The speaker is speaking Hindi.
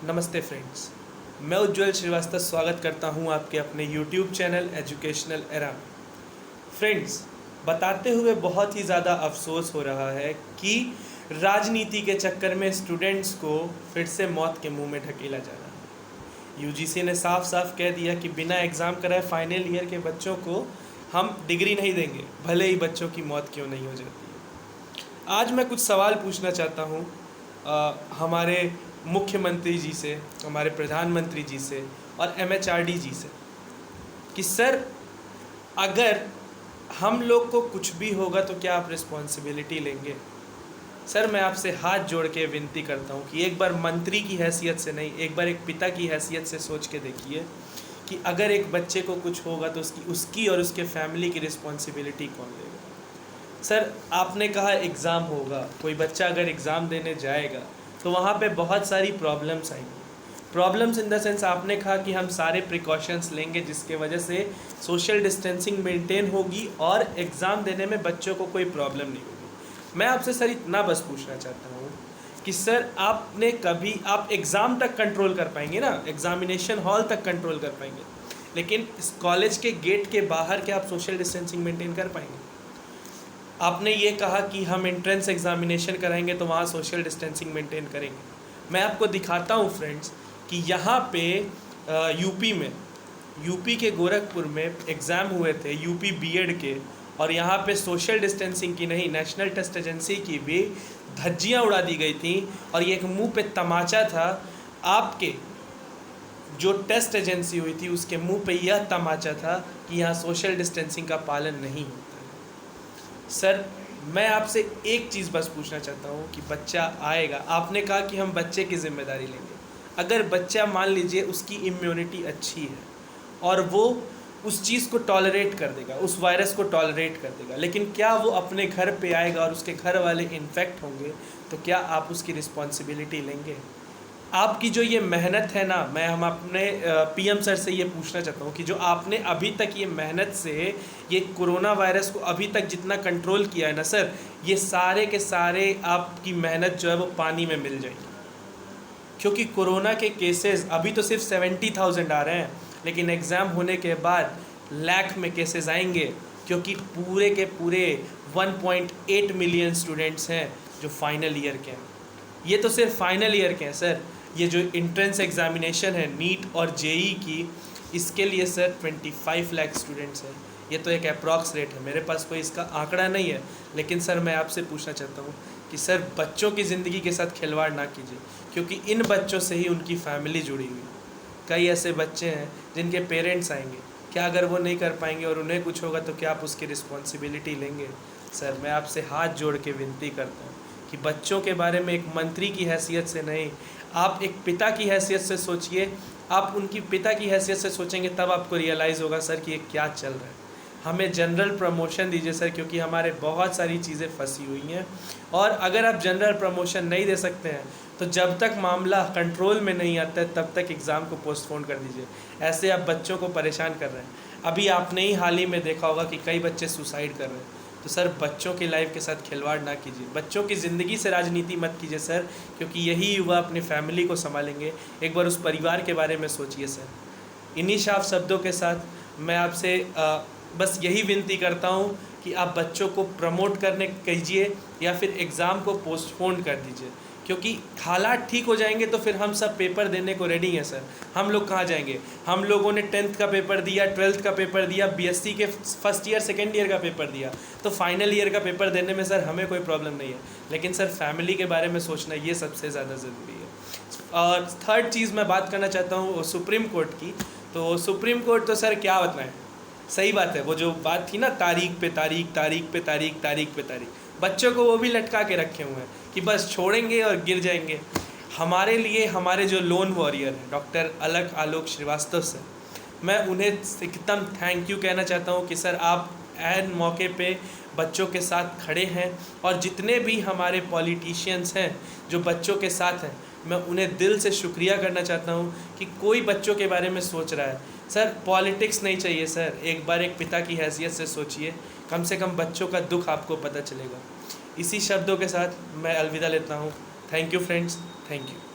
नमस्ते फ्रेंड्स, मैं उज्ज्वल श्रीवास्तव स्वागत करता हूं आपके अपने यूट्यूब चैनल एजुकेशनल एरा में। फ्रेंड्स, बताते हुए बहुत ही ज़्यादा अफसोस हो रहा है कि राजनीति के चक्कर में स्टूडेंट्स को फिर से मौत के मुंह में ढकेला जा रहा है। यूजीसी ने साफ साफ कह दिया कि बिना एग्ज़ाम कराए फाइनल ईयर के बच्चों को हम डिग्री नहीं देंगे, भले ही बच्चों की मौत क्यों नहीं हो जाती है। आज मैं कुछ सवाल पूछना चाहता हूँ हमारे मुख्यमंत्री जी से, हमारे प्रधानमंत्री जी से और एमएचआरडी जी से कि सर, अगर हम लोग को कुछ भी होगा तो क्या आप रिस्पॉन्सिबिलिटी लेंगे? सर, मैं आपसे हाथ जोड़ के विनती करता हूँ कि एक बार मंत्री की हैसियत से नहीं, एक बार एक पिता की हैसियत से सोच के देखिए कि अगर एक बच्चे को कुछ होगा तो उसकी और उसके फैमिली की रिस्पॉन्सिबिलिटी कौन लेगा? सर, आपने कहा एग्ज़ाम होगा, कोई बच्चा अगर एग्ज़ाम देने जाएगा तो वहाँ पे बहुत सारी प्रॉब्लम्स आएंगी। प्रॉब्लम्स इन द सेंस, आपने कहा कि हम सारे प्रिकॉशंस लेंगे जिसके वजह से सोशल डिस्टेंसिंग मेंटेन होगी और एग्ज़ाम देने में बच्चों को कोई प्रॉब्लम नहीं होगी। मैं आपसे सर इतना बस पूछना चाहता हूँ कि सर, आप एग्ज़ाम तक कंट्रोल कर पाएंगे ना, एग्ज़ामिनेशन हॉल तक कंट्रोल कर पाएंगे, लेकिन इस कॉलेज के गेट के बाहर क्या आप सोशल डिस्टेंसिंग मेंटेन कर पाएंगे? आपने ये कहा कि हम एंट्रेंस एग्ज़ामिनेशन कराएंगे तो वहाँ सोशल डिस्टेंसिंग मेंटेन करेंगे। मैं आपको दिखाता हूँ फ्रेंड्स कि यहाँ पे यूपी के गोरखपुर में एग्ज़ाम हुए थे यूपी बीएड के, और यहाँ पे सोशल डिस्टेंसिंग की नहीं, नेशनल टेस्ट एजेंसी की भी धज्जियाँ उड़ा दी गई थी। और ये एक मुंह पे तमाचा था, आपके जो टेस्ट एजेंसी हुई थी उसके मुंह पे यह तमाचा था कि यहाँ सोशल डिस्टेंसिंग का पालन नहीं होता। सर, मैं आपसे एक चीज़ बस पूछना चाहता हूँ कि बच्चा आएगा, आपने कहा कि हम बच्चे की जिम्मेदारी लेंगे। अगर बच्चा मान लीजिए उसकी इम्यूनिटी अच्छी है और वो उस चीज़ को टॉलरेट कर देगा, उस वायरस को टॉलरेट कर देगा, लेकिन क्या वो अपने घर पे आएगा और उसके घर वाले इन्फेक्ट होंगे, तो क्या आप उसकी रिस्पॉन्सिबिलिटी लेंगे? आपकी जो ये मेहनत है ना, हम अपने पीएम सर से ये पूछना चाहता हूँ कि जो आपने अभी तक ये मेहनत से ये कोरोना वायरस को अभी तक जितना कंट्रोल किया है ना सर, ये सारे के सारे आपकी मेहनत जो है वो पानी में मिल जाएगी। क्योंकि कोरोना के केसेस अभी तो सिर्फ 70,000 आ रहे हैं, लेकिन एग्ज़ाम होने के बाद लाख में केसेस आएंगे, क्योंकि पूरे के पूरे 1.8 मिलियन स्टूडेंट्स हैं जो फाइनल ईयर के हैं। ये तो सिर्फ फाइनल ईयर के हैं सर। ये जो इंट्रेंस एग्ज़ामिनेशन है नीट और जेई की, इसके लिए सर 25 लाख स्टूडेंट्स हैं। ये तो एक अप्रॉक्स रेट है, मेरे पास कोई इसका आंकड़ा नहीं है, लेकिन सर मैं आपसे पूछना चाहता हूँ कि सर, बच्चों की ज़िंदगी के साथ खिलवाड़ ना कीजिए, क्योंकि इन बच्चों से ही उनकी फैमिली जुड़ी हुई है। कई ऐसे बच्चे हैं जिनके पेरेंट्स आएंगे, क्या अगर वो नहीं कर पाएंगे और उन्हें कुछ होगा तो क्या आप उसकी रिस्पॉन्सिबिलिटी लेंगे? सर, मैं आपसे हाथ जोड़ के विनती करता हूँ कि बच्चों के बारे में एक मंत्री की हैसियत से नहीं, आप एक पिता की हैसियत से सोचिए। आप उनकी पिता की हैसियत से सोचेंगे तब आपको रियलाइज़ होगा सर कि ये क्या चल रहा है। हमें जनरल प्रमोशन दीजिए सर, क्योंकि हमारे बहुत सारी चीज़ें फंसी हुई हैं, और अगर आप जनरल प्रमोशन नहीं दे सकते हैं तो जब तक मामला कंट्रोल में नहीं आता है तब तक एग्ज़ाम को पोस्टपोन कर दीजिए। ऐसे आप बच्चों को परेशान कर रहे हैं। अभी आपने ही हाल ही में देखा होगा कि कई बच्चे सुसाइड कर रहे हैं। तो सर, बच्चों की लाइफ के साथ खिलवाड़ ना कीजिए, बच्चों की ज़िंदगी से राजनीति मत कीजिए सर, क्योंकि यही युवा अपनी फैमिली को संभालेंगे। एक बार उस परिवार के बारे में सोचिए सर। इन्हीं साफ शब्दों के साथ मैं आपसे बस यही विनती करता हूँ कि आप बच्चों को प्रमोट करने कीजिए या फिर एग्ज़ाम को पोस्टपोन कर दीजिए, क्योंकि हालात ठीक हो जाएंगे तो फिर हम सब पेपर देने को रेडी हैं सर। हम लोग कहाँ जाएंगे? हम लोगों ने 10th का पेपर दिया, 12th का पेपर दिया, बीएससी के फर्स्ट ईयर सेकेंड ईयर का पेपर दिया, तो फाइनल ईयर का पेपर देने में सर हमें कोई प्रॉब्लम नहीं है, लेकिन सर फैमिली के बारे में सोचना ये सबसे ज़्यादा ज़रूरी है। और थर्ड चीज़ मैं बात करना चाहता हूँ सुप्रीम कोर्ट की। तो सुप्रीम कोर्ट तो सर क्या बताएं, सही बात है, वो जो बात थी ना, तारीख पे तारीख, तारीख पे तारीख, तारीख पे तारीख, बच्चों को वो भी लटका के रखे हुए हैं कि बस छोड़ेंगे और गिर जाएंगे। हमारे लिए हमारे जो लोन वॉरियर हैं डॉक्टर अलख आलोक श्रीवास्तव सर, मैं उन्हें एकदम थैंक यू कहना चाहता हूँ कि सर आप ऐन मौके पे बच्चों के साथ खड़े हैं, और जितने भी हमारे पॉलिटिशियंस हैं जो बच्चों के साथ हैं, मैं उन्हें दिल से शुक्रिया करना चाहता हूँ कि कोई बच्चों के बारे में सोच रहा है। सर, पॉलिटिक्स नहीं चाहिए सर, एक बार एक पिता की हैसियत से सोचिए, कम से कम बच्चों का दुख आपको पता चलेगा। इसी शब्दों के साथ मैं अलविदा लेता हूँ। Thank you friends, thank you.